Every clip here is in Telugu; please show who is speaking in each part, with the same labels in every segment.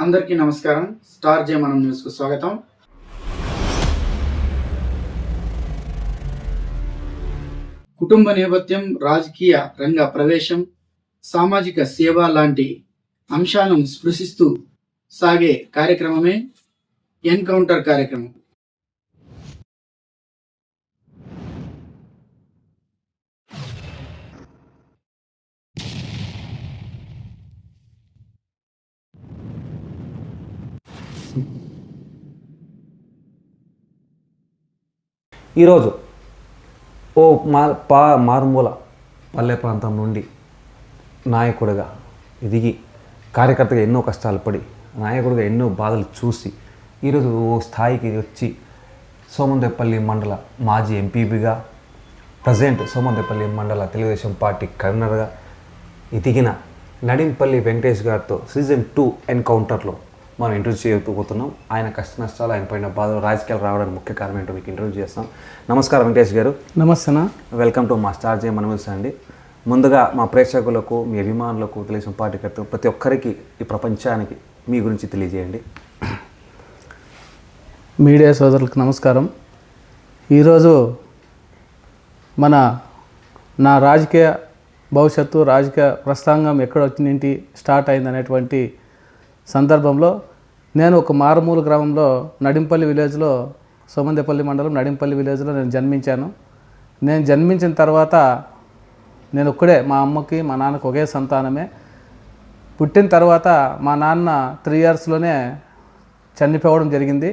Speaker 1: అందరికీ నమస్కారం. స్టార్ జే మనం న్యూస్కు స్వాగతం. కుటుంబ నేపథ్యం, రాజకీయ రంగ ప్రవేశం, సామాజిక సేవ లాంటి అంశాలను స్పృశిస్తూ సాగే కార్యక్రమమే ఎన్కౌంటర్ కార్యక్రమం.
Speaker 2: ఈరోజు ఓ మారుమూల పల్లె ప్రాంతం నుండి నాయకుడిగా ఎదిగి కార్యకర్తగా ఎన్నో కష్టాలు పడి నాయకుడిగా ఎన్నో బాధలు చూసి ఈరోజు ఓ స్థాయికి వచ్చి సోమందేపల్లి మండల మాజీ ఎంపీగా ప్రజెంట్ సోమందేపల్లి మండల తెలుగుదేశం పార్టీ కన్వీనర్గా ఎదిగిన నడింపల్లి వెంకటేష్ గారితో సీజన్ 2 ఎన్కౌంటర్లో మనం ఇంటర్వ్యూ చేయబోతున్నాం. ఆయన కష్ట నష్టాలు, ఆయన పైన బాధలు, రాజకీయాలు రావడానికి ముఖ్య కారణం ఏంటో మీకు ఇంటర్వ్యూ చేస్తాం. నమస్కారం వెంకటేష్ గారు.
Speaker 3: నమస్తే.
Speaker 2: వెల్కమ్ టు మా స్టార్ జే మనమిల్స్ అండి. ముందుగా మా ప్రేక్షకులకు, మీ అభిమానులకు, తెలుగుదేశం పార్టీకర్తలు ప్రతి ఒక్కరికి, ఈ ప్రపంచానికి మీ గురించి తెలియజేయండి.
Speaker 3: మీడియా సోదరులకు నమస్కారం. ఈరోజు నా రాజకీయ భవిష్యత్తు, రాజకీయ ప్రస్థాంగం ఎక్కడ వచ్చింటి స్టార్ట్ అయిందనేటువంటి సందర్భంలో నేను ఒక మారుమూల గ్రామంలో నడింపల్లి విలేజ్లో, సోమందేపల్లి మండలం నడింపల్లి విలేజ్లో నేను జన్మించాను. నేను జన్మించిన తర్వాత నేను ఒక్కడే, మా అమ్మకి మా నాన్నకి ఒకే సంతానమే. పుట్టిన తర్వాత మా నాన్న 3 ఇయర్స్లోనే చనిపోవడం జరిగింది.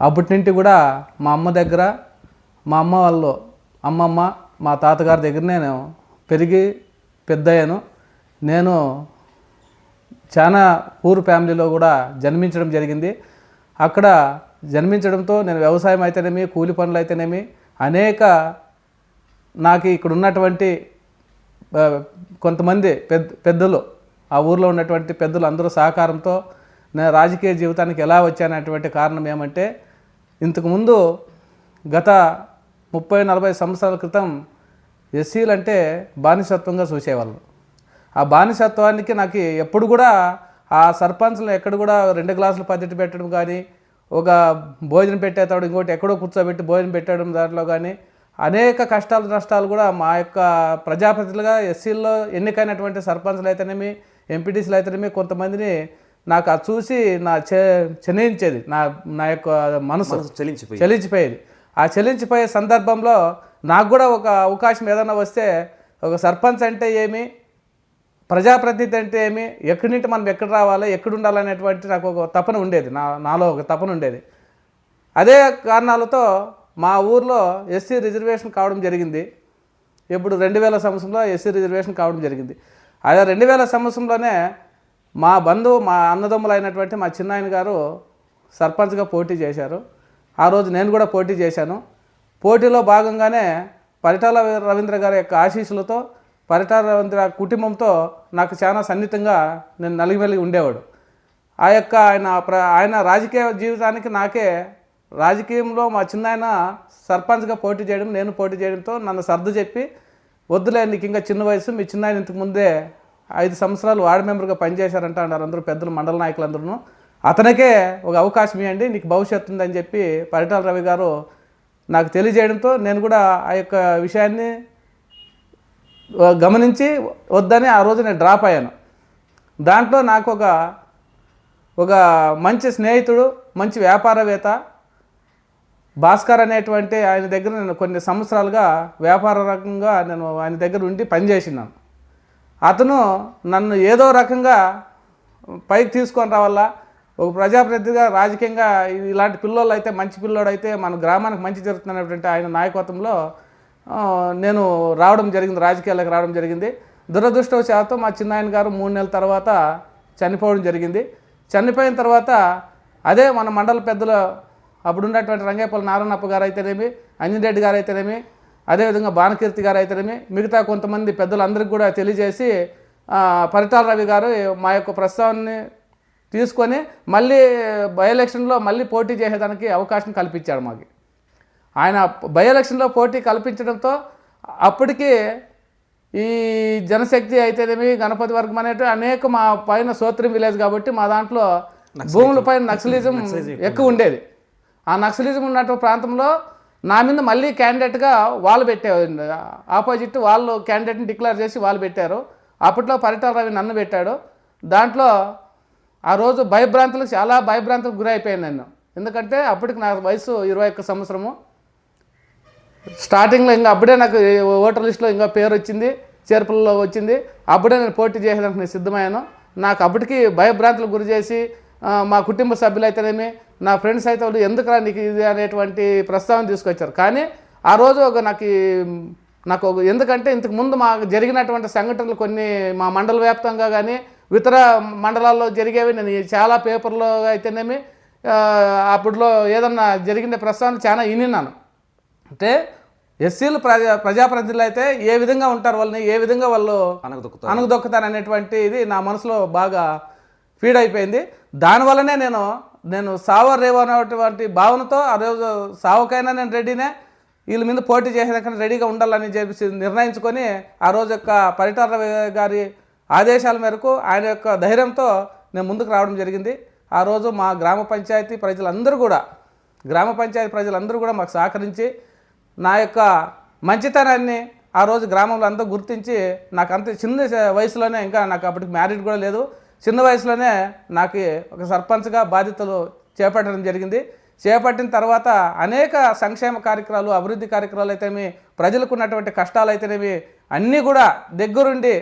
Speaker 3: అప్పటి నుండి కూడా మా అమ్మ దగ్గర, మా అమ్మ వాళ్ళు అమ్మమ్మ, మా తాతగారి దగ్గర నేను పెరిగి పెద్దయ్యాను. నేను చాలా పూర్ ఫ్యామిలీలో కూడా జన్మించడం జరిగింది. అక్కడ జన్మించడంతో నేను వ్యవసాయం అయితేనేమి, కూలి పనులు అయితేనేమి, అనేక నాకు ఇక్కడ ఉన్నటువంటి కొంతమంది పెద్దలు, ఆ ఊర్లో ఉన్నటువంటి పెద్దలు అందరూ సహకారంతో నేను రాజకీయ జీవితానికి ఎలా వచ్చానటువంటి కారణం ఏమంటే, ఇంతకుముందు గత 30-40 సంవత్సరాల క్రితం ఎస్సీలు అంటే బానిసత్వంగా చూసేవాళ్ళు. ఆ బానిసత్వానికి నాకు ఎప్పుడు కూడా ఆ సర్పంచ్లు ఎక్కడ కూడా 2 గ్లాసులు పద్ధతి పెట్టడం కానీ, ఒక భోజనం పెట్టేతాడు ఇంకోటి ఎక్కడో కూర్చోబెట్టి భోజనం పెట్టడం, దాంట్లో కానీ అనేక కష్టాలు నష్టాలు కూడా మా యొక్క ప్రజాప్రతినిధులుగా ఎస్సీల్లో ఎన్నికైనటువంటి సర్పంచ్లు అయితేనేమి, ఎంపీటీసీలు అయితేనేమి కొంతమందిని నాకు అది చూసి చెలించేది, నా యొక్క మనసు చెలించిపోయేది. ఆ చెలించిపోయే సందర్భంలో నాకు కూడా ఒక అవకాశం ఏదైనా వస్తే, ఒక సర్పంచ్ అంటే ఏమి, ప్రజాప్రతినిధి అంటే ఏమి, ఎక్కడి నుండి మనం ఎక్కడ రావాలి, ఎక్కడ ఉండాలనేటువంటి నాకు ఒక తపన ఉండేది, నాలో ఒక తపన ఉండేది. అదే కారణాలతో మా ఊర్లో ఎస్సీ రిజర్వేషన్ కావడం జరిగింది. ఇప్పుడు 2000 సంవత్సరంలో ఎస్సీ రిజర్వేషన్ కావడం జరిగింది. అదే 2000 సంవత్సరంలోనే మా బంధువు, మా అన్నదమ్ములు అయినటువంటి మా చిన్నాయన గారు సర్పంచ్గా పోటీ చేశారు. ఆ రోజు నేను కూడా పోటీ చేశాను. పోటీలో భాగంగానే పరిటాల రవీంద్ర గారి యొక్క ఆశీస్సులతో, పరిటాల రవీంద్ర కుటుంబంతో నాకు చాలా సన్నిహితంగా నేను నలిగిమెలిగి ఉండేవాడు. ఆ యొక్క ఆయన రాజకీయ జీవితానికి నాకే, రాజకీయంలో మా చిన్నాయన సర్పంచ్గా పోటీ చేయడం, నేను పోటీ చేయడంతో నన్ను సర్దు చెప్పి, వద్దులే నీకు ఇంకా చిన్న వయసు, మీ చిన్నాయన ఇంతకు ముందే 5 సంవత్సరాలు వార్డు మెంబర్గా పనిచేశారంట అన్నారు అందరూ పెద్దలు, మండల నాయకులందరూ. అతనికే ఒక అవకాశం ఇవ్వండి, నీకు భవిష్యత్తు ఉందని చెప్పి పరిటాల రవి గారు నాకు తెలియజేయడంతో నేను కూడా ఆ యొక్క విషయాన్ని గమనించి వద్దని ఆ రోజు నేను డ్రాప్ అయ్యాను. దాంట్లో నాకు ఒక మంచి స్నేహితుడు, మంచి వ్యాపారవేత్త భాస్కర్ అనేటువంటి ఆయన దగ్గర నేను కొన్ని సంవత్సరాలుగా వ్యాపార రకంగా నేను ఆయన దగ్గర ఉండి పనిచేసినాను. అతను నన్ను ఏదో రకంగా పైకి తీసుకొని రావాలా, ఒక ప్రజాప్రతినిధిగా రాజకీయంగా ఇలాంటి పిల్లోళ్ళు అయితే, మంచి పిల్లోడు అయితే మన గ్రామానికి మంచి జరుగుతున్నటువంటి ఆయన నాయకత్వంలో నేను రావడం జరిగింది, రాజకీయాలకు రావడం జరిగింది. దురదృష్టవశాత్తు మా చిన్నాయన గారు 3 నెలల తర్వాత చనిపోవడం జరిగింది. చనిపోయిన తర్వాత అదే మన మండల పెద్దలు అప్పుడున్నటువంటి రంగేపల్లి నారాయణప్ప గారు అయితేనేమి, అంజనరెడ్డి గారు అయితేనేమి, అదేవిధంగా బాణకీర్తి గారు అయితేనేమి, మిగతా కొంతమంది పెద్దలందరికీ కూడా తెలియజేసి పరిటాల రవి గారు మా యొక్క ప్రస్తావనని తీసుకొని మళ్ళీ బై ఎలక్షన్లో మళ్ళీ పోటీ చేసేదానికి అవకాశం కల్పించాడు మాకు. ఆయన బై ఎలక్షన్లో పోటీ కల్పించడంతో అప్పటికి ఈ జనశక్తి అయితేనేమి, గణపతి వర్గం అనేవి అనేక మా పైన సోత్రం విలేజ్ కాబట్టి మా దాంట్లో భూములపై నక్సలిజం ఎక్కువ ఉండేది. ఆ నక్సలిజం ఉన్నటువంటి ప్రాంతంలో నా మీద మళ్ళీ క్యాండిడేట్గా వాళ్ళు పెట్టారు, ఆపోజిట్ వాళ్ళు క్యాండిడేట్ని డిక్లేర్ చేసి వాళ్ళు పెట్టారు. అప్పట్లో పరిటాల రవి నన్ను పెట్టాడు. దాంట్లో ఆ రోజు చాలా భయభ్రాంతులకు గురి అయిపోయాను నేను. ఎందుకంటే అప్పటికి నా వయసు 21 సంవత్సరము. స్టార్టింగ్లో ఇంకా అప్పుడే నాకు ఓటర్ లిస్టులో ఇంకా పేరు వచ్చింది, చేర్పులలో వచ్చింది. అప్పుడే నేను పోటీ చేయడానికి నేను సిద్ధమయ్యాను. నాకు అప్పటికి భయభ్రాంతులకు గురి చేసి మా కుటుంబ సభ్యులు అయితేనేమి, నా ఫ్రెండ్స్ అయితే వాళ్ళు ఎందుకురా నీకు ఇది అనేటువంటి ప్రస్తావన తీసుకొచ్చారు. కానీ ఆ రోజు నాకు ఎందుకంటే ఇంతకుముందు మాకు జరిగినటువంటి సంఘటనలు కొన్ని మా మండల వ్యాప్తంగా కానీ ఇతర మండలాల్లో జరిగేవి నేను చాలా పేపర్లో అయితేనేమి అప్పుడులో ఏదన్నా జరిగిన ప్రస్తావన చాలా విన్నాను. అంటే ఎస్సీలు ప్రజాప్రతినిధులు అయితే ఏ విధంగా ఉంటారు, వాళ్ళని ఏ విధంగా వాళ్ళు అణగదొక్కుతారు అనేటువంటి ఇది నా మనసులో బాగా ఫీడ్ అయిపోయింది. దానివల్లనే నేను సావ రేవు అనేటువంటి భావనతో ఆ రోజు సావుకైనా నేను రెడీనే, వీళ్ళ మీద పోటీ చేసేదానికి రెడీగా ఉండాలని చెప్పి నిర్ణయించుకొని ఆ రోజు యొక్క పరిటాల రవి గారి ఆదేశాల మేరకు ఆయన యొక్క ధైర్యంతో నేను ముందుకు రావడం జరిగింది. ఆ రోజు మా గ్రామ పంచాయతీ ప్రజలందరూ కూడా మాకు సహకరించి నా యొక్క మంచితనాన్ని ఆ రోజు గ్రామంలో అంతా గుర్తించి నాకు అంత చిన్న వయసులోనే, ఇంకా నాకు అప్పటికి మ్యారీడ్ కూడా లేదు, చిన్న వయసులోనే నాకు ఒక సర్పంచ్గా బాధ్యతలు చేపట్టడం జరిగింది. చేపట్టిన తర్వాత అనేక సంక్షేమ కార్యక్రమాలు, అభివృద్ధి కార్యక్రమాలు అయితేనేమి, ప్రజలకు ఉన్నటువంటి కష్టాలు అయితేనేమి అన్నీ కూడా దగ్గరుండి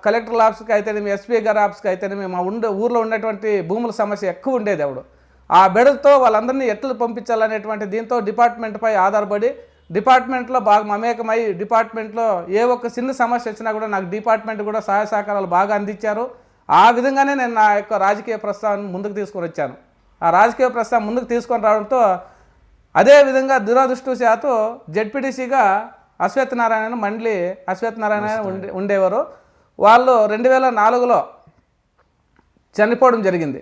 Speaker 3: కలెక్టర్ ఆఫీస్కి అయితేనేమి, ఎస్పీ గారి ఆఫీస్కి అయితేనేమి, మా ఊర్లో ఉన్నటువంటి భూముల సమస్య ఎక్కువ ఉండేది. అప్పుడు ఆ బెడలతో వాళ్ళందరినీ ఎట్లు పంపించాలనేటువంటి దీంతో డిపార్ట్మెంట్పై ఆధారపడి డిపార్ట్మెంట్లో బాగా మమేకమై డిపార్ట్మెంట్లో ఏ ఒక్క చిన్న సమస్య వచ్చినా కూడా నాకు డిపార్ట్మెంట్ కూడా సహాయ సహకారాలు బాగా అందించారు. ఆ విధంగానే నేను నా యొక్క రాజకీయ ప్రస్థానాన్ని ముందుకు తీసుకొని వచ్చాను. ఆ రాజకీయ ప్రస్థానం ముందుకు తీసుకొని రావడంతో అదేవిధంగా దురదృష్టవశాత్తు జెడ్పీటీసీగా అశ్వత్ నారాయణ ఉండేవారు. వాళ్ళు 2004లో చనిపోవడం జరిగింది.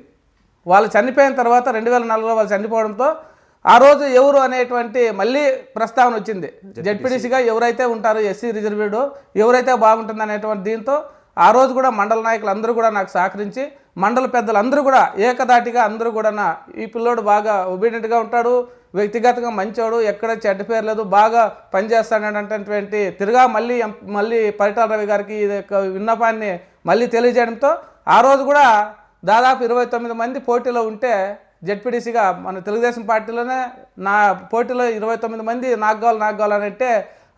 Speaker 3: వాళ్ళు చనిపోయిన తర్వాత 2004లో వాళ్ళు చనిపోవడంతో ఆ రోజు ఎవరు అనేటువంటి మళ్ళీ ప్రస్తావన వచ్చింది. జెడ్పీటీసీగా ఎవరైతే ఉంటారో ఎస్సీ రిజర్వ్డ్ ఎవరైతే బాగుంటుంది అనేటువంటి దీంతో ఆ రోజు కూడా మండల నాయకులు అందరూ కూడా నాకు సహకరించి, మండల పెద్దలు అందరూ కూడా ఏకదాటిగా అందరూ కూడా ఈ పిల్లోడు బాగా ఒబీడియంట్గా ఉంటాడు, వ్యక్తిగతంగా మంచోడు, ఎక్కడ చెడ్డ పేరు లేదు, బాగా పనిచేస్తాడనేటువంటి మళ్ళీ పరిటాల రవి గారికి ఈ యొక్క విన్నపాన్ని మళ్ళీ తెలియజేయడంతో ఆ రోజు కూడా దాదాపు 29 మంది పోటీలో ఉంటే జెడ్పీటీసీగా మన తెలుగుదేశం పార్టీలోనే నా పోటీలో 29 మంది నాకు కావాలని అంటే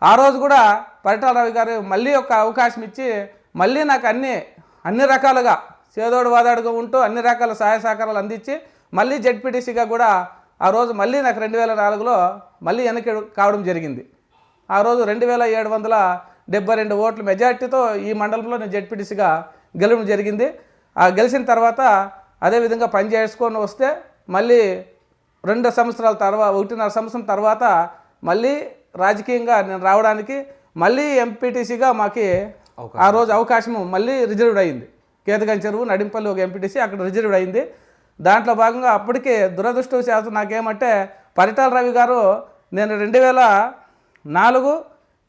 Speaker 3: ఆ రోజు కూడా పరిటాల రవి గారు మళ్ళీ ఒక అవకాశం ఇచ్చి మళ్ళీ నాకు అన్ని రకాలుగా చేదోడు వాదాడుగా ఉంటూ అన్ని రకాల సహాయ సహకారాలు అందించి మళ్ళీ జెడ్పీటీసీగా కూడా ఆ రోజు మళ్ళీ నాకు 2004లో మళ్ళీ వెనక్కి కావడం జరిగింది. ఆ రోజు 2772 ఓట్ల మెజార్టీతో ఈ మండలంలో నేను జెడ్పీటీసీగా గెలవడం జరిగింది. ఆ గెలిచిన తర్వాత అదేవిధంగా పని చేసుకొని వస్తే మళ్ళీ 1.5 సంవత్సరం తర్వాత మళ్ళీ రాజకీయంగా నేను రావడానికి మళ్ళీ ఎంపీటీసీగా మాకు ఆ రోజు అవకాశం మళ్ళీ రిజర్వ్డ్ అయింది. కేతగం చెరువు నడింపల్లి ఒక ఎంపీటీసీ అక్కడ రిజర్వ్డ్ అయింది. దాంట్లో భాగంగా అప్పటికే దురదృష్టవశాత్తు నాకేమంటే పరిటాల రవి గారు నేను 2004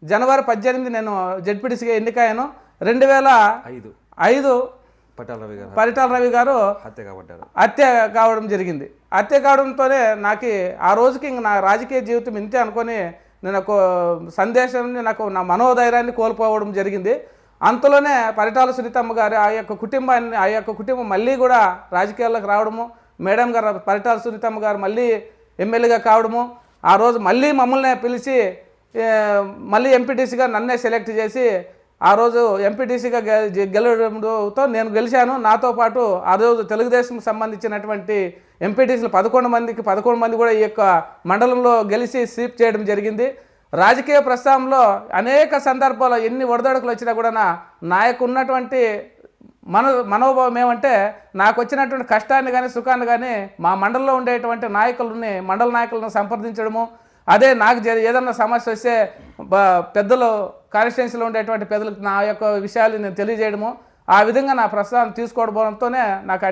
Speaker 3: జనవరి 18 నేను జెడ్పీటీసీగా ఎన్నికయ్యాను. 2005 పరిటాల రవి గారు హత్య కావడం జరిగింది. హత్య కావడంతోనే నాకు ఆ రోజుకి ఇంక నా రాజకీయ జీవితం ఇంతే అనుకొని నేను ఒక సందేశాన్ని నా మనోధైర్యాన్ని కోల్పోవడం జరిగింది. అంతలోనే పరిటాల సునీతమ్మ గారు ఆ యొక్క కుటుంబం మళ్ళీ కూడా రాజకీయాల్లోకి రావడము, మేడం గారు పరిటాల సునీతమ్మ గారు మళ్ళీ ఎమ్మెల్యేగా కావడము, ఆ రోజు మళ్ళీ మమ్మల్ని పిలిచి మళ్ళీ ఎంపీటీసీగా నన్నే సెలెక్ట్ చేసి ఆ రోజు ఎంపీటీసీగా గెలవడంతో నేను గెలిచాను. నాతో పాటు ఆ రోజు తెలుగుదేశం సంబంధించినటువంటి ఎంపీటీసీలు 11 మంది కూడా ఈ యొక్క మండలంలో గెలిచి స్వీప్ చేయడం జరిగింది. రాజకీయ ప్రస్థానంలో అనేక సందర్భాల్లో ఎన్ని ఒడదొడుకులు వచ్చినా కూడా నాకు ఉన్నటువంటి మనోభావం ఏమంటే నాకు వచ్చినటువంటి కష్టాన్ని కానీ సుఖాన్ని కానీ మా మండలంలో ఉండేటువంటి మండల నాయకులను సంప్రదించడము, అదే నాకు ఏదన్నా సమస్య వస్తే పెద్దలు కాన్స్టిట్యున్సీలో ఉండేటువంటి పెద్దలకు నా యొక్క విషయాలు నేను తెలియజేయడము, ఆ విధంగా నా ప్రస్థానం తీసుకోవడంతోనే నాకు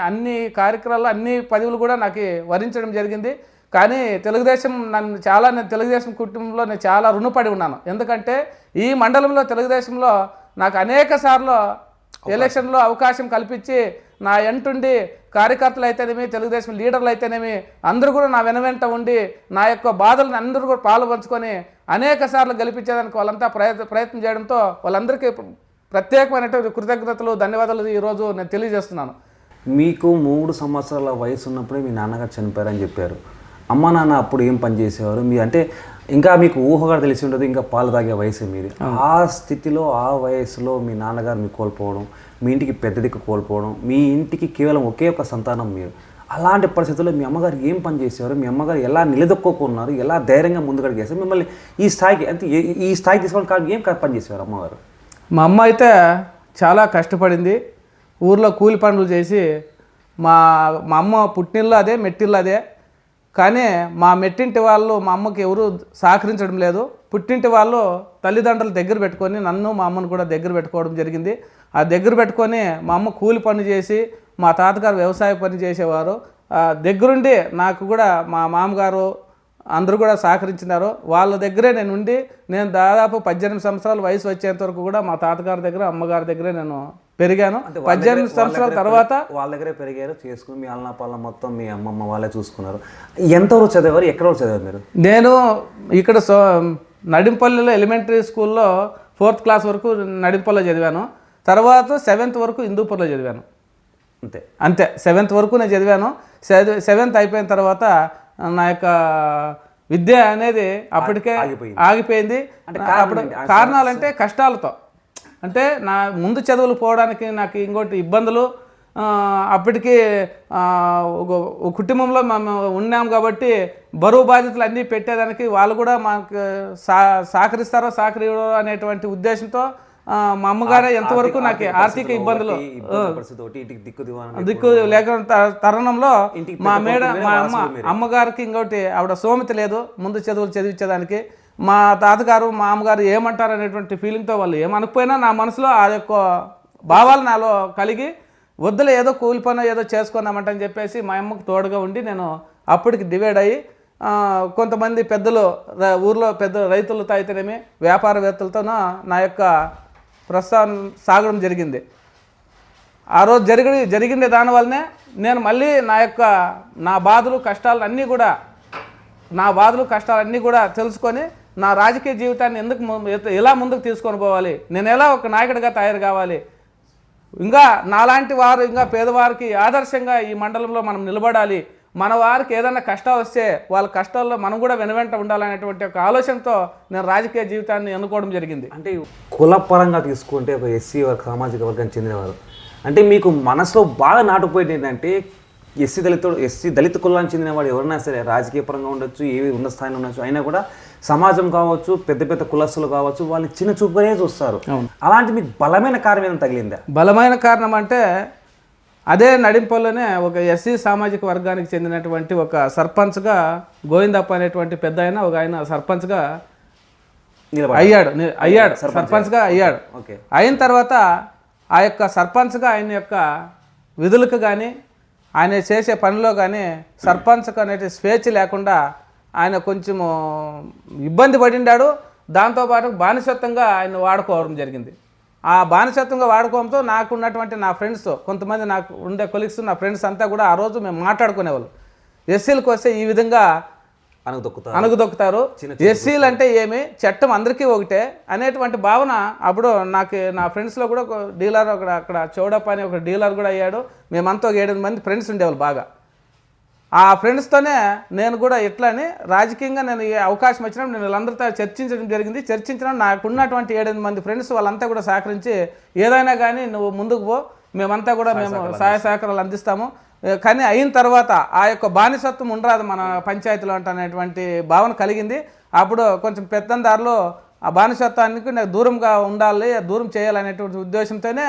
Speaker 3: అన్ని కార్యక్రమాలు అన్ని పదవులు కూడా నాకు వరించడం జరిగింది. కానీ నేను తెలుగుదేశం కుటుంబంలో నేను చాలా రుణపడి ఉన్నాను. ఎందుకంటే ఈ మండలంలో తెలుగుదేశంలో నాకు అనేక సార్లు ఎలక్షన్లో అవకాశం కల్పించి నా ఎంటుండి కార్యకర్తలు అయితేనేమి, తెలుగుదేశం లీడర్లు అయితేనేమి అందరూ కూడా నా వెనువెంట ఉండి నా యొక్క బాధలను అందరూ కూడా పాలు పంచుకొని అనేక సార్లు గెలిపించేదానికి వాళ్ళంతా ప్రయత్నం చేయడంతో వాళ్ళందరికీ ప్రత్యేకమైనటువంటి కృతజ్ఞతలు, ధన్యవాదాలు ఈరోజు నేను తెలియజేస్తున్నాను.
Speaker 2: మీకు 3 సంవత్సరాల వయసు ఉన్నప్పుడే మీ నాన్నగారు చనిపోయారని చెప్పారు. అమ్మ నాన్న అప్పుడు ఏం పని చేసేవారు? మీ అంటే ఇంకా మీకు ఊహగా తెలిసి ఉండదు, ఇంకా పాలు తాగే వయసు మీది. ఆ స్థితిలో ఆ వయసులో మీ నాన్నగారు మీకు కోల్పోవడం, మీ ఇంటికి పెద్ద దిక్కు కోల్పోవడం, మీ ఇంటికి కేవలం ఒకే ఒక సంతానం మీరు. అలాంటి పరిస్థితుల్లో మీ అమ్మగారు ఏం పని చేసేవారు? మీ అమ్మగారు ఎలా నిలదొక్కున్నారు? ఎలా ధైర్యంగా ముందుకు చేశారు? మిమ్మల్ని ఈ స్థాయికి అంటే ఈ స్థాయికి తీసుకోవడం కాదు, ఏం పని చేసేవారు అమ్మగారు?
Speaker 3: మా అమ్మ అయితే చాలా కష్టపడింది. ఊర్లో కూలి పనులు చేసి మా అమ్మ పుట్టినిల్లు అదే, మెట్టిల్లు అదే. కానీ మా మెట్టింటి వాళ్ళు మా అమ్మకి ఎవరు సహకరించడం లేదు. పుట్టింటి వాళ్ళు తల్లిదండ్రులు దగ్గర పెట్టుకొని నన్ను మా అమ్మను కూడా దగ్గర పెట్టుకోవడం జరిగింది. ఆ దగ్గర పెట్టుకొని మా అమ్మ కూలి పని చేసి, మా తాతగారు వ్యవసాయ పని చేసేవారు. దగ్గరుండి నాకు కూడా మా మామగారు అందరూ కూడా సహకరించినారు. వాళ్ళ దగ్గరే నేను ఉండి నేను దాదాపు 18 సంవత్సరాల వయసు వచ్చేంత వరకు కూడా మా తాతగారి దగ్గర, అమ్మగారి దగ్గరే నేను పెరిగాను. 18 సంవత్సరాల తర్వాత
Speaker 2: వాళ్ళ దగ్గరే పెరిగారు, చేసుకుని మీ అన్న పాలన మొత్తం మీ అమ్మమ్మ వాళ్ళే చూసుకున్నారు. ఎంతవరకు చదివారు? ఎక్కడ వరకు చదివారు మీరు?
Speaker 3: నేను ఇక్కడ నడింపల్లిలో ఎలిమెంటరీ స్కూల్లో 4th క్లాస్ వరకు నడింపల్లిలో చదివాను. తర్వాత 7th వరకు హిందూపూర్లో చదివాను. అంతే 7th వరకు నేను చదివాను. 7th అయిపోయిన తర్వాత నా యొక్క విద్య అనేది అప్పటికే ఆగిపోయింది. అప్పుడు కారణాలంటే కష్టాలతో, అంటే నా ముందు చదువులు పోవడానికి నాకు ఇంకోటి ఇబ్బందులు. అప్పటికి కుటుంబంలో మేము ఉన్నాం కాబట్టి బరువు బాధ్యతలు అన్నీ పెట్టేదానికి వాళ్ళు కూడా మాకు సహకరిస్తారో సహకరిస్తారో అనేటువంటి ఉద్దేశంతో మా అమ్మగారే ఎంతవరకు నాకు ఆర్థిక ఇబ్బందులు దిక్కు లేకుండా తరుణంలో మా అమ్మగారికి ఇంకోటి ఆవిడ సోమత లేదు ముందు చదువులు చదివించేదానికి. మా తాతగారు మా అమ్మగారు ఏమంటారు అనేటువంటి ఫీలింగ్తో వాళ్ళు ఏమనుకుపోయినా నా మనసులో ఆ యొక్క భావాలు నాలో కలిగి వద్దులే ఏదో కూలి పని ఏదో చేసుకుందామంటని చెప్పేసి మా అమ్మకు తోడుగా ఉండి నేను అప్పటికి డివైడ్ అయ్యి కొంతమంది పెద్దలు ఊర్లో పెద్ద రైతులతో అయితేనేమి వ్యాపారవేత్తలతో నా యొక్క ప్రస్థానం సాగడం జరిగింది. ఆ రోజు జరిగిండే దానివల్లనే నేను మళ్ళీ నా బాధలు కష్టాలన్నీ కూడా తెలుసుకొని నా రాజకీయ జీవితాన్ని ఎలా ముందుకు తీసుకొని పోవాలి, నేను ఎలా ఒక నాయకుడిగా తయారు కావాలి, ఇంకా నాలాంటి వారు ఇంకా పేదవారికి ఆదర్శంగా ఈ మండలంలో మనం నిలబడాలి, మన వారికి ఏదైనా కష్టాలు వస్తే వాళ్ళ కష్టాల్లో మనం కూడా వెనువెంట ఉండాలనేటువంటి ఒక ఆలోచనతో నేను రాజకీయ జీవితాన్ని ఎన్నుకోవడం జరిగింది.
Speaker 2: అంటే కులపరంగా తీసుకుంటే ఒక ఎస్సీ సామాజిక వర్గానికి చెందినవారు అంటే మీకు మనసులో బాగా నాటుకుపోయింది ఏంటంటే ఎస్సీ దళిత కులానికి చెందినవాడు ఎవరైనా సరే రాజకీయ పరంగా ఉండొచ్చు, ఏవి ఉన్న స్థాయిలో ఉండొచ్చు, అయినా కూడా సమాజం కావచ్చు, పెద్ద పెద్ద కులస్తులు కావచ్చు, వాళ్ళు చిన్న చూపునే చూస్తారు. అలాంటి మీకు బలమైన కారణం ఏమైనా తగిలిందా?
Speaker 3: బలమైన కారణం అంటే అదే నడింపల్లోనే ఒక ఎస్సీ సామాజిక వర్గానికి చెందినటువంటి ఒక సర్పంచ్గా గోవిందప్ప అనేటువంటి పెద్ద ఆయన సర్పంచ్గా అయ్యాడు సర్పంచ్గా అయ్యాడు. అయిన తర్వాత ఆ యొక్క సర్పంచ్గా ఆయన యొక్క విధులకు కానీ ఆయన చేసే పనిలో కానీ సర్పంచ్కు అనేది స్వేచ్ఛ లేకుండా ఆయన కొంచెము ఇబ్బంది పడిండాడు. దాంతోపాటు బానిసత్వంగా ఆయన వాడుకోవడం జరిగింది. ఆ బానిసత్వంగా వాడుకోవడంతో నాకు ఉన్నటువంటి నా ఫ్రెండ్స్ కొంతమంది, నాకు ఉండే కొలీగ్స్, నా ఫ్రెండ్స్ అంతా కూడా ఆ రోజు మేము మాట్లాడుకునేవాళ్ళు, ఎస్సీలకు వస్తే ఈ విధంగా అణుగుదొక్కుతారు, ఎస్సీలు అంటే ఏమి, చట్టం అందరికీ ఒకటే అనేటువంటి భావన అప్పుడు నా ఫ్రెండ్స్లో కూడా ఒక డీలర్ అక్కడ చౌడప్ప అని ఒక డీలర్ కూడా అయ్యాడు. మేమంతా 7 మంది ఫ్రెండ్స్ ఉండేవాళ్ళు బాగా. ఆ ఫ్రెండ్స్తోనే నేను కూడా ఎట్లని రాజకీయంగా నేను ఏ అవకాశం వచ్చినప్పుడు నేను వీళ్ళందరితో చర్చించడం జరిగింది. చర్చించడం నాకున్నటువంటి 7 మంది ఫ్రెండ్స్ వాళ్ళంతా కూడా సహకరించి ఏదైనా కానీ నువ్వు ముందుకు పో, మేమంతా కూడా మేము సహాయ సహకారాలు అందిస్తాము, కానీ అయిన తర్వాత ఆ యొక్క బానిసత్వం ఉండరాదు మన పంచాయతీలో అనేటువంటి భావన కలిగింది. అప్పుడు కొంచెం పెత్తందారులో ఆ బానిసత్వానికి నాకు దూరంగా ఉండాలి, దూరం చేయాలనేటువంటి ఉద్దేశంతోనే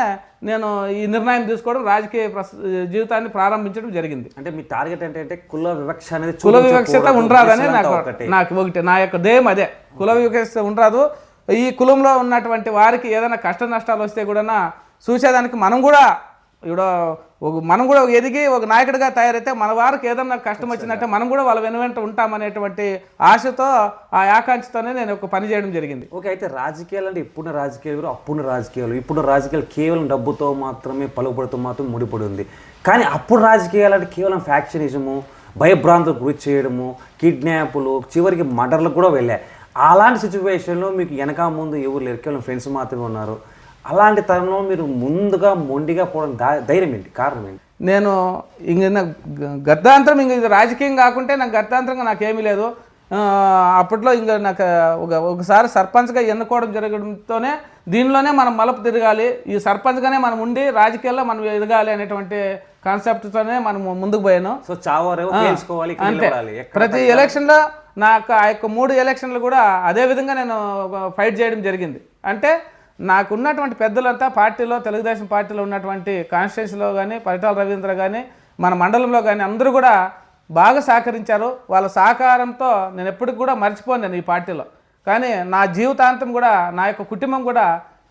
Speaker 3: నేను ఈ నిర్ణయం తీసుకోవడం, రాజకీయ జీవితాన్ని ప్రారంభించడం జరిగింది.
Speaker 2: అంటే మీ టార్గెట్ ఏంటంటే కుల వివక్ష అనేది,
Speaker 3: కుల వివక్షత ఉండరాదని నాకు ఒకటి నా యొక్క ధ్యేయం అదే. కుల వివక్షత ఉండరాదు. ఈ కులంలో ఉన్నటువంటి వారికి ఏదైనా కష్ట నష్టాలు వస్తే కూడా చూసేదానికి మనం కూడా మనం కూడా ఎదిగి ఒక నాయకుడిగా తయారైతే మన వారికి ఏదన్నా కష్టం వచ్చినట్టే మనం కూడా వాళ్ళ వెనువెంట ఉంటామనేటువంటి ఆశతో ఆ ఆకాంక్షతోనే నేను ఒక పని చేయడం జరిగింది.
Speaker 2: ఓకే, అయితే రాజకీయాలు అంటే ఇప్పుడున్న రాజకీయాలు అప్పుడున్న రాజకీయాలు, ఇప్పుడు రాజకీయాలు కేవలం డబ్బుతో మాత్రమే పలుకుబడితో మాత్రమే ముడిపడి ఉంది. కానీ అప్పుడు రాజకీయాలు అంటే కేవలం ఫ్యాక్షనిజము, భయభ్రాంతులకు గురి చేయడము, కిడ్నాపులు, చివరికి మర్డర్లకు కూడా వెళ్ళాయి. అలాంటి సిచ్యువేషన్లో మీకు వెనక ముందు ఎవరు లేరు, కేవలం ఫ్రెండ్స్ మాత్రమే ఉన్నారు. అలాంటి తరుణంలో మీరు ముందుగా మొండిగా పోవడం ధైర్యం ఏంటి, కారణం ఏంటి?
Speaker 3: నేను ఇంక గద్దాంతరం ఇంక ఇది రాజకీయం కాకుంటే నాకు గద్దాంతరంగా నాకేమీ లేదు. అప్పట్లో ఇంకా నాకు ఒకసారి సర్పంచ్గా ఎన్నుకోవడం జరగడంతోనే దీనిలోనే మనం మలుపు తిరగాలి, ఈ సర్పంచ్గానే మనం ఉండి రాజకీయాల్లో మనం ఎదగాలి అనేటువంటి కాన్సెప్ట్తోనే మనం ముందుకు పోయాను.
Speaker 2: సో చావారేమో తెలుసుకోవాలి,
Speaker 3: అంతే. ప్రతి ఎలక్షన్లో నాకు ఆ యొక్క 3 ఎలక్షన్లు కూడా అదే విధంగా నేను ఫైట్ చేయడం జరిగింది. అంటే నాకు ఉన్నటువంటి పెద్దలంతా పార్టీలో, తెలుగుదేశం పార్టీలో ఉన్నటువంటి కాన్స్టిట్యున్సీలో కానీ, పరిటాల రవీంద్ర కానీ, మన మండలంలో కానీ అందరూ కూడా బాగా సహకరించారు. వాళ్ళ సహకారంతో నేను ఎప్పటికి కూడా మర్చిపోను నేను ఈ పార్టీలో. కానీ నా జీవితాంతం కూడా నా యొక్క కుటుంబం కూడా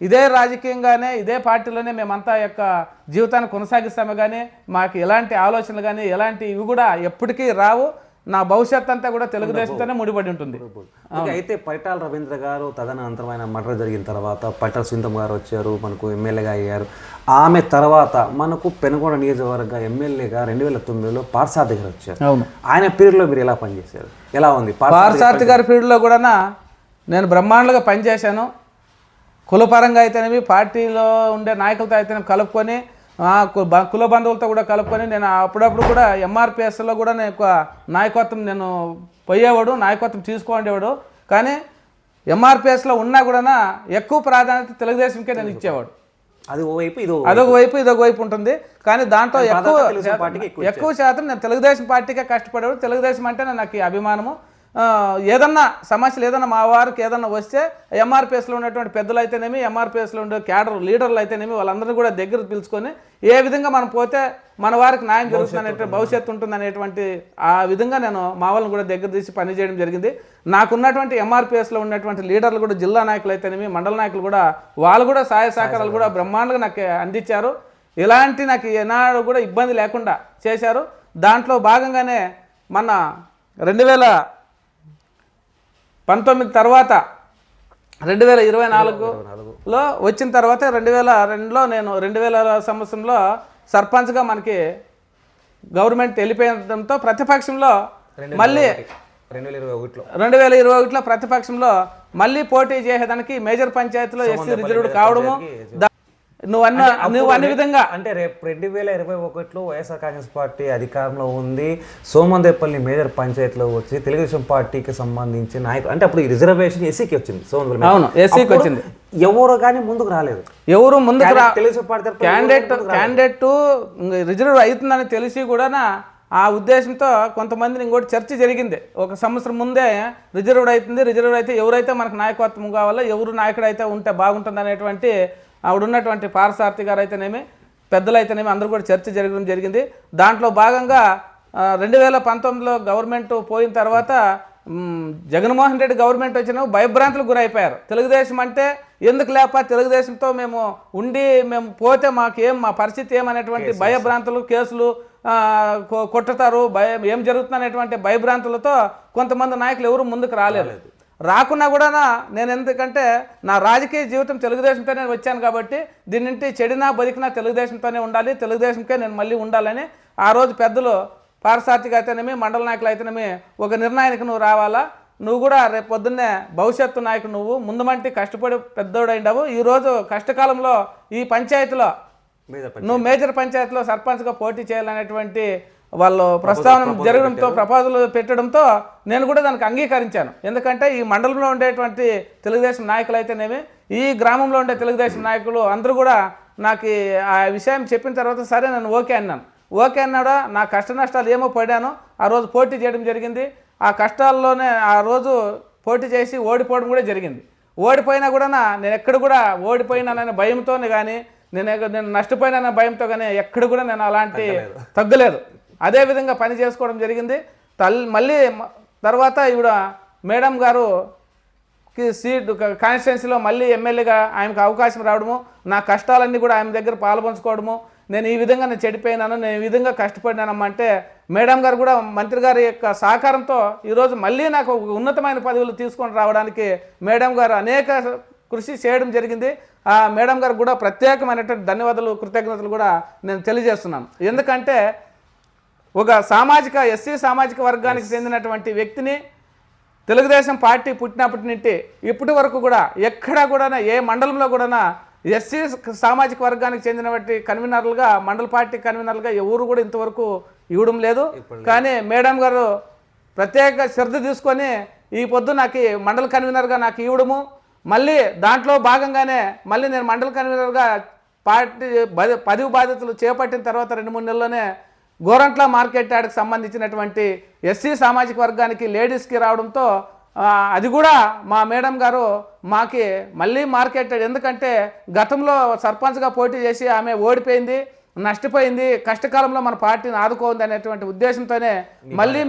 Speaker 3: ఇదే రాజకీయంగానే, ఇదే పార్టీలోనే మేమంతా యొక్క జీవితాన్ని కొనసాగిస్తామే. కానీ మాకు ఎలాంటి ఆలోచనలు కానీ ఎలాంటి ఇవి కూడా ఎప్పటికీ రావు. నా భవిష్యత్ అంతా కూడా తెలుగుదేశంతోనే ముడిపడి ఉంటుంది.
Speaker 2: అయితే పరిటాల రవీంద్ర గారు తదనంతరమైన మర్డర్ జరిగిన తర్వాత పరిటాల సునీతమ్మ గారు వచ్చారు, మనకు ఎమ్మెల్యేగా అయ్యారు. ఆమె తర్వాత మనకు పెనుగొండ నియోజకవర్గ ఎమ్మెల్యేగా 2009లో పార్సార్థి గారు వచ్చారు. ఆయన పీరియడ్లో మీరు ఎలా పనిచేశారు, ఎలా ఉంది?
Speaker 3: పార్సార్థి గారి పీరియడ్లో కూడా నేను బ్రహ్మాండంగా పనిచేశాను. కులపరంగా అయితేనేవి, పార్టీలో ఉండే నాయకులతో అయితేనే కలుపుకొని, కుల బంధువులతో కూడా కలుపుకొని నేను అప్పుడప్పుడు కూడా ఎంఆర్పిఎస్లో కూడా నేను ఎక్కువ నాయకత్వం నేను పోయేవాడు, నాయకత్వం తీసుకోండేవాడు. కానీ ఎంఆర్పిఎస్లో ఉన్నా కూడా ఎక్కువ ప్రాధాన్యత తెలుగుదేశంకే నేను ఇచ్చేవాడు. అదొక వైపు ఇదొక వైపు ఉంటుంది. కానీ దాంట్లో ఎక్కువ శాతం నేను తెలుగుదేశం పార్టీకే కష్టపడేవాడు. తెలుగుదేశం అంటే నాకు అభిమానము. ఏదన్నా సమస్యలు ఏదన్నా మా వారికి ఏదన్నా వస్తే ఎంఆర్పిఎస్లో ఉన్నటువంటి పెద్దలు అయితేనేమి, ఎంఆర్పిఎస్లో ఉండే క్యాడర్ లీడర్లు అయితేనేమి వాళ్ళందరూ కూడా దగ్గర పిలుచుకొని ఏ విధంగా మనం పోతే మన వారికి న్యాయం జరుగుతుంది అనేటువంటి భవిష్యత్తు ఉంటుంది అనేటువంటి ఆ విధంగా నేను మా వాళ్ళని కూడా దగ్గర తీసి పనిచేయడం జరిగింది. నాకున్నటువంటి ఎంఆర్పిఎస్లో ఉన్నటువంటి లీడర్లు కూడా, జిల్లా నాయకులు అయితేనేమి, మండల నాయకులు కూడా, వాళ్ళు కూడా సహాయ సహకారాలు కూడా బ్రహ్మాండంగా నాకు అందించారు. ఇలాంటి నాకు ఏనాడు కూడా ఇబ్బంది లేకుండా చేశారు. దాంట్లో భాగంగానే మన 2019 తర్వాత 2024లో వచ్చిన తర్వాత 2002లో నేను 2000 సంవత్సరంలో సర్పంచ్గా మనకి గవర్నమెంట్ వెళ్ళిపోయడంతో ప్రతిపక్షంలో మళ్ళీ 2021లో ప్రతిపక్షంలో మళ్ళీ పోటీ చేసేదానికి మేజర్ పంచాయతీలో ఎస్సీ రిజర్వ్డ్ కావడము, నువ్వు అన్ని విధంగా
Speaker 2: అంటే రేపు 2021లో వైఎస్ఆర్ కాంగ్రెస్ పార్టీ అధికారంలో ఉంది. సోమందేపల్లి మేజర్ పంచాయతీలో వచ్చి తెలుగుదేశం పార్టీకి సంబంధించి నాయకులు అంటే అప్పుడు ఈ రిజర్వేషన్ ఎస్సీకి వచ్చింది.
Speaker 3: అవును, ఎస్సీకి వచ్చింది.
Speaker 2: ఎవరు కానీ ముందుకు రాలేదు,
Speaker 3: ఎవరు ముందుకు
Speaker 2: తెలుగుదేశం పార్టీ
Speaker 3: క్యాండిడేట్ రిజర్వ్ అవుతుందని తెలిసి కూడా ఆ ఉద్దేశంతో కొంతమందిని ఇంకోటి చర్చ జరిగింది. ఒక సంవత్సరం ముందే రిజర్వ్డ్ అవుతుంది, రిజర్వ్ అయితే ఎవరైతే మనకు నాయకత్వం కావాలో, ఎవరు నాయకుడు అయితే ఉంటే బాగుంటుంది అనేటువంటి ఆవిడున్నటువంటి పార్సార్థి గారు అయితేనేమి, పెద్దలు అయితేనేమి అందరూ కూడా చర్చ జరగడం జరిగింది. దాంట్లో భాగంగా 2019లో గవర్నమెంట్ పోయిన తర్వాత జగన్మోహన్ రెడ్డి గవర్నమెంట్ వచ్చిన భయభ్రాంతులకు గురైపోయారు. తెలుగుదేశం అంటే ఎందుకు లేప, తెలుగుదేశంతో మేము ఉండి మేము పోతే మాకేం, మా పరిస్థితి ఏమనేటువంటి భయభ్రాంతులు, కేసులు కొట్టుతారు, ఏం జరుగుతుంది అనేటువంటి భయభ్రాంతులతో కొంతమంది నాయకులు ఎవరు ముందుకు రాలేదు. రాకున్నా కూడా నేను ఎందుకంటే నా రాజకీయ జీవితం తెలుగుదేశంతోనే వచ్చాను కాబట్టి దీని నుండి చెడినా బతికినా తెలుగుదేశంతోనే ఉండాలి, తెలుగుదేశంకే నేను మళ్ళీ ఉండాలని ఆ రోజు పెద్దలు పార్సార్థిక అయితేనేమి, మండల నాయకులు అయితేనేమి ఒక నిర్ణయానికి నువ్వు రావాలా, నువ్వు కూడా రేపు పొద్దున్నే భవిష్యత్తు నాయకుడు, నువ్వు ముందుమంటి కష్టపడి పెద్దోడైండావు, ఈరోజు కష్టకాలంలో ఈ పంచాయతీలో నువ్వు మేజర్ పంచాయతీలో సర్పంచ్గా పోటీ చేయాలనేటువంటి వాళ్ళు ప్రస్తావన జరగడంతో, ప్రపోజల్ పెట్టడంతో నేను కూడా దానికి అంగీకరించాను. ఎందుకంటే ఈ మండలంలో ఉండేటువంటి తెలుగుదేశం నాయకులు అయితేనేమి, ఈ గ్రామంలో ఉండే తెలుగుదేశం నాయకులు అందరూ కూడా నాకు ఆ విషయం చెప్పిన తర్వాత సరే నేను ఓకే అన్నాను. ఓకే అన్నాడా, నా కష్ట నష్టాలు ఏమో పడాను, ఆ రోజు పోటీ చేయడం జరిగింది. ఆ కష్టాల్లోనే ఆ రోజు పోటీ చేసి ఓడిపోవడం కూడా జరిగింది. ఓడిపోయినా కూడా నేను ఎక్కడ కూడా ఓడిపోయినాననే భయంతోనే కానీ, నేను నష్టపోయినా భయంతో కానీ ఎక్కడ కూడా నేను అలాంటి తగ్గలేదు. అదేవిధంగా పని చేసుకోవడం జరిగింది. మళ్ళీ తర్వాత ఈవిడ మేడం గారు సీట్ కాన్స్టిట్యున్సీలో మళ్ళీ ఎమ్మెల్యేగా ఆయనకు అవకాశం రావడము, నా కష్టాలన్నీ కూడా ఆయన దగ్గర పాల్పంచుకోవడము, నేను ఈ విధంగా నేను చెడిపోయినాను, నేను ఈ విధంగా కష్టపడినానమ్మా అంటే మేడం గారు కూడా మంత్రి గారి యొక్క సహకారంతో ఈరోజు మళ్ళీ నాకు ఒక ఉన్నతమైన పదవులు తీసుకొని రావడానికి మేడం గారు అనేక కృషి చేయడం జరిగింది. ఆ మేడం గారికి కూడా ప్రత్యేకమైనటువంటి ధన్యవాదాలు, కృతజ్ఞతలు కూడా నేను తెలియజేస్తున్నాను. ఎందుకంటే ఒక సామాజిక ఎస్సీ సామాజిక వర్గానికి చెందినటువంటి వ్యక్తిని తెలుగుదేశం పార్టీ పుట్టినప్పటి నుండి ఇప్పటి వరకు కూడా ఎక్కడా కూడా ఏ మండలంలో కూడా ఎస్సీ సామాజిక వర్గానికి చెందినటువంటి కన్వీనర్లుగా, మండల పార్టీ కన్వీనర్లుగా ఎవరు కూడా ఇంతవరకు ఇవ్వడం లేదు. కానీ మేడం గారు ప్రత్యేక శ్రద్ధ తీసుకొని ఈ పొద్దు నాకు మండల కన్వీనర్గా నాకు ఇవ్వడము, మళ్ళీ దాంట్లో భాగంగానే మళ్ళీ నేను మండల కన్వీనర్గా పార్టీ పదవి బాధ్యతలు చేపట్టిన తర్వాత 2-3 నెలల్లోనే గోరంట్ల మార్కెట్ యార్డ్కి సంబంధించినటువంటి ఎస్సీ సామాజిక వర్గానికి లేడీస్కి రావడంతో అది కూడా మా మేడం గారు మాకి మళ్ళీ మార్కెట్ యార్డ్, ఎందుకంటే గతంలో సర్పంచ్గా పోటీ చేసి ఆమె ఓడిపోయింది, నష్టపోయింది, కష్టకాలంలో మన పార్టీని ఆదుకోండి అనేటువంటి ఉద్దేశంతోనే మళ్ళీ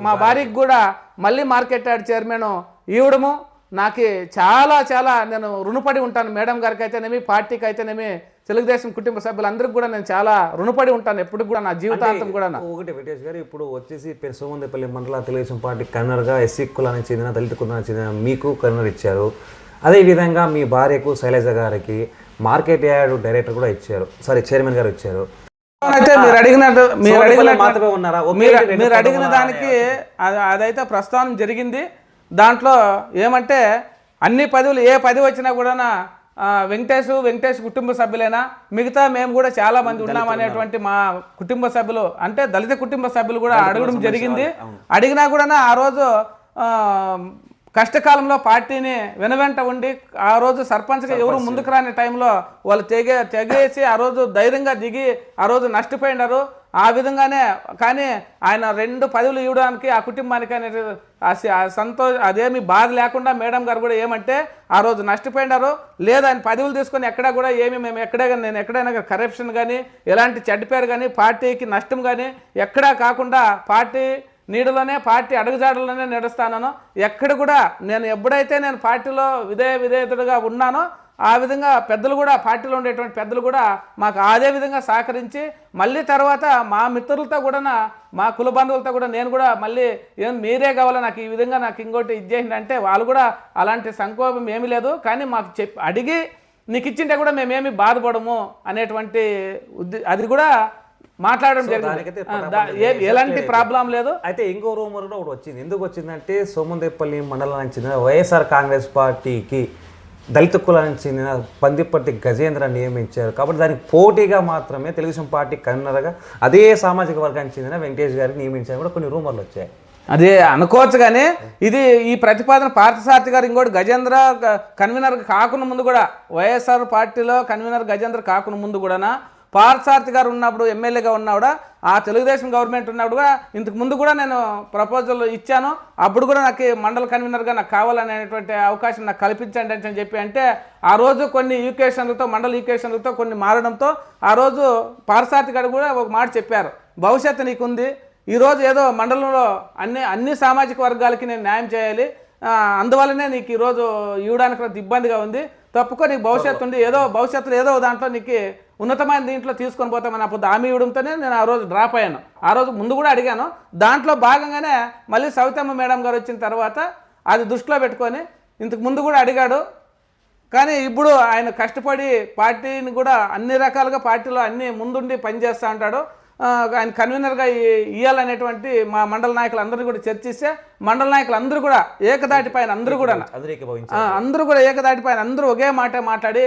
Speaker 3: మా భార్యకి కూడా మళ్ళీ మార్కెట్ యార్డ్ చైర్మన్ ఇవ్వడము నాకు చాలా చాలా నేను రుణపడి ఉంటాను. మేడం గారికి అయితేనేమి, పార్టీకి అయితేనేమి, తెలుగుదేశం కుటుంబ సభ్యులందరికీ కూడా నేను చాలా రుణపడి ఉంటాను ఎప్పుడు కూడా నా జీవితాంతం కూడా.
Speaker 2: ఒకటి వెంకటేష్ గారు, ఇప్పుడు వచ్చేసి సోమందేపల్లి మండల తెలుగుదేశం పార్టీ కన్వీనర్గా ఎస్సీ కులానికి చెందిన, దళిత కులానికి చెందిన మీకు కన్వీనర్ ఇచ్చారు. అదేవిధంగా మీ భార్యకు శైలజ గారికి మార్కెట్ యార్డ్ డైరెక్టర్ కూడా ఇచ్చారు, చైర్మన్ గారు ఇచ్చారు.
Speaker 3: అయితే మీరు అడిగిన దానికి అదైతే ప్రస్తావన జరిగింది. దాంట్లో ఏమంటే అన్ని పదవులు ఏ పదవి వచ్చినా కూడా వెంకటేష్ కుటుంబ సభ్యులైనా, మిగతా మేము కూడా చాలా మంది ఉన్నామనేటువంటి మా కుటుంబ సభ్యులు అంటే దళిత కుటుంబ సభ్యులు కూడా అడగడం జరిగింది. అడిగినా కూడా ఆ రోజు కష్టకాలంలో పార్టీని వెనువెంట ఉండి ఆ రోజు సర్పంచ్గా ఎవరు ముందుకు రాని టైంలో వాళ్ళు తెగేసి ఆ రోజు ధైర్యంగా దిగి ఆ రోజు నష్టపోయినారు. ఆ విధంగానే కానీ ఆయన 2 పదవులు ఇవ్వడానికి ఆ కుటుంబానికి అనేది అదేమి బాధ లేకుండా మేడం గారు కూడా ఏమంటే ఆ రోజు నష్టపోయినారు, లేదా ఆయన పదవులు తీసుకొని ఎక్కడా కూడా మేము నేను ఎక్కడైనా కరప్షన్ కానీ ఎలాంటి చెడ్డ పేరు కానీ పార్టీకి నష్టం కానీ ఎక్కడా కాకుండా పార్టీ నీడలోనే, పార్టీ అడుగుజాడలోనే నడుస్తాను. ఎక్కడ కూడా నేను ఎప్పుడైతే నేను పార్టీలో విధేయతగా ఉన్నానో ఆ విధంగా పెద్దలు కూడా, పార్టీలో ఉండేటువంటి పెద్దలు కూడా మాకు అదే విధంగా సహకరించి మళ్ళీ తర్వాత మా మిత్రులతో కూడా, మా కుల బంధువులతో కూడా నేను కూడా మళ్ళీ మీరే కావాలా నాకు ఈ విధంగా నాకు ఇంకోటి ఇచ్చేయండి అంటే వాళ్ళు కూడా అలాంటి సంకోపం ఏమీ లేదు. కానీ మాకు అడిగి నీకు ఇచ్చింటే కూడా మేమేమి బాధపడము అనేటువంటి అది కూడా మాట్లాడడం జరిగింది. ఎలాంటి ప్రాబ్లం లేదు.
Speaker 2: అయితే ఇంకో రూమర్ కూడా ఒకటి వచ్చింది. ఎందుకు వచ్చిందంటే సోమందేపల్లి మండలానికి చెందిన వైఎస్ఆర్ కాంగ్రెస్ పార్టీకి దళిత కులానికి చెందిన పందిపట్టి గజేంద్ర నియమించారు. కాబట్టి దానికి పోటీగా మాత్రమే తెలుగుదేశం పార్టీ కన్వీనర్గా అదే సామాజిక వర్గానికి చెందిన వెంకటేష్ గారిని నియమించారు కూడా కొన్ని రూమర్లు వచ్చాయి.
Speaker 3: అదే అనుకోవచ్చు. కానీ ఇది ఈ ప్రతిపాదన పార్థసారథి గారు ఇంకోటి గజేంద్ర కన్వీనర్ కాకుండా ముందు కూడా, వైఎస్ఆర్ పార్టీలో కన్వీనర్ గజేంద్ర కాకుండా ముందు కూడా పార్థసారథి గారు ఉన్నప్పుడు, ఎమ్మెల్యేగా ఉన్నప్పుడు, ఆ తెలుగుదేశం గవర్నమెంట్ ఉన్నప్పుడు కూడా ఇంతకు ముందు కూడా నేను ప్రపోజల్ ఇచ్చాను. అప్పుడు కూడా నాకు మండల కన్వీనర్గా నాకు కావాలనేటువంటి అవకాశం నాకు కల్పించండి అని చెప్పి అంటే ఆ రోజు కొన్ని ఈక్వేషన్లతో, మండల ఈక్వేషన్లతో కొన్ని మారడంతో ఆ రోజు పార్థసారథి గారు కూడా ఒక మాట చెప్పారు, భవిష్యత్తు నీకుంది, ఈరోజు ఏదో మండలంలో అన్ని సామాజిక వర్గాలకి నేను న్యాయం చేయాలి, అందువల్లనే నీకు ఈరోజు ఇవ్వడానికి కొంత ఇబ్బందిగా ఉంది, తప్పుకో నీకు భవిష్యత్తు ఉంది, భవిష్యత్తులో ఏదో దాంట్లో నీకు ఉన్నతమైన దీంట్లో తీసుకొని పోతామని అప్పుడు హామీ ఇవ్వడంతోనే నేను ఆ రోజు డ్రాప్ అయ్యాను. ఆ రోజు ముందు కూడా అడిగాను. దాంట్లో భాగంగానే మళ్ళీ సవితమ్మ మేడం గారు వచ్చిన తర్వాత అది దృష్టిలో పెట్టుకొని ఇంతకు ముందు కూడా అడిగాడు. కానీ ఇప్పుడు ఆయన కష్టపడి పార్టీని కూడా అన్ని రకాలుగా పార్టీలో అన్ని ముందుండి పనిచేస్తూ ఉంటాడు. ఆయన కన్వీనర్గా ఇవ్వాలనేటువంటి మా మండల నాయకులు అందరూ కూడా చర్చిస్తే మండల నాయకులు అందరూ కూడా ఏకదాటిపైన అందరూ కూడా ఏకదాటిపైన అందరూ ఒకే మాట మాట్లాడి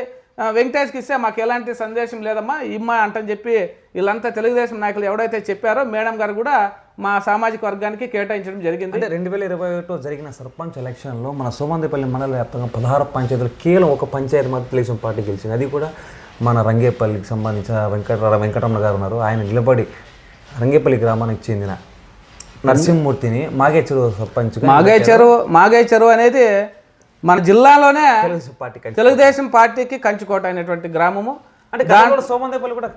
Speaker 3: వెంకటేష్కి ఇస్తే మాకు ఎలాంటి సందేశం లేదమ్మా ఇమ్మా అంటని చెప్పి వీళ్ళంతా తెలుగుదేశం నాయకులు ఎవడైతే చెప్పారో మేడం గారు కూడా మా సామాజిక వర్గానికి కేటాయించడం జరిగింది.
Speaker 2: అంటే 2021 జరిగిన సర్పంచ్ ఎలక్షన్లో మన సోమందేపల్లి మండల వ్యాప్తంగా 16 పంచాయతీలు కేవలం ఒక పంచాయతీ మాత్రం తెలుగుదేశం పార్టీ గెలిచింది. అది కూడా మన రంగేపల్లికి సంబంధించిన వెంకటరమణ గారు ఉన్నారు. ఆయన నిలబడి రంగేపల్లి గ్రామానికి చెందిన నరసింహమూర్తిని మాగేచెరువు సర్పంచ్.
Speaker 3: మాగేచెరువు అనేది మన జిల్లాలోనే తెలుగుదేశం పార్టీకి కంచుకోట అయినటువంటి గ్రామము.
Speaker 2: అంటే
Speaker 3: సోమందేపల్లి కూడా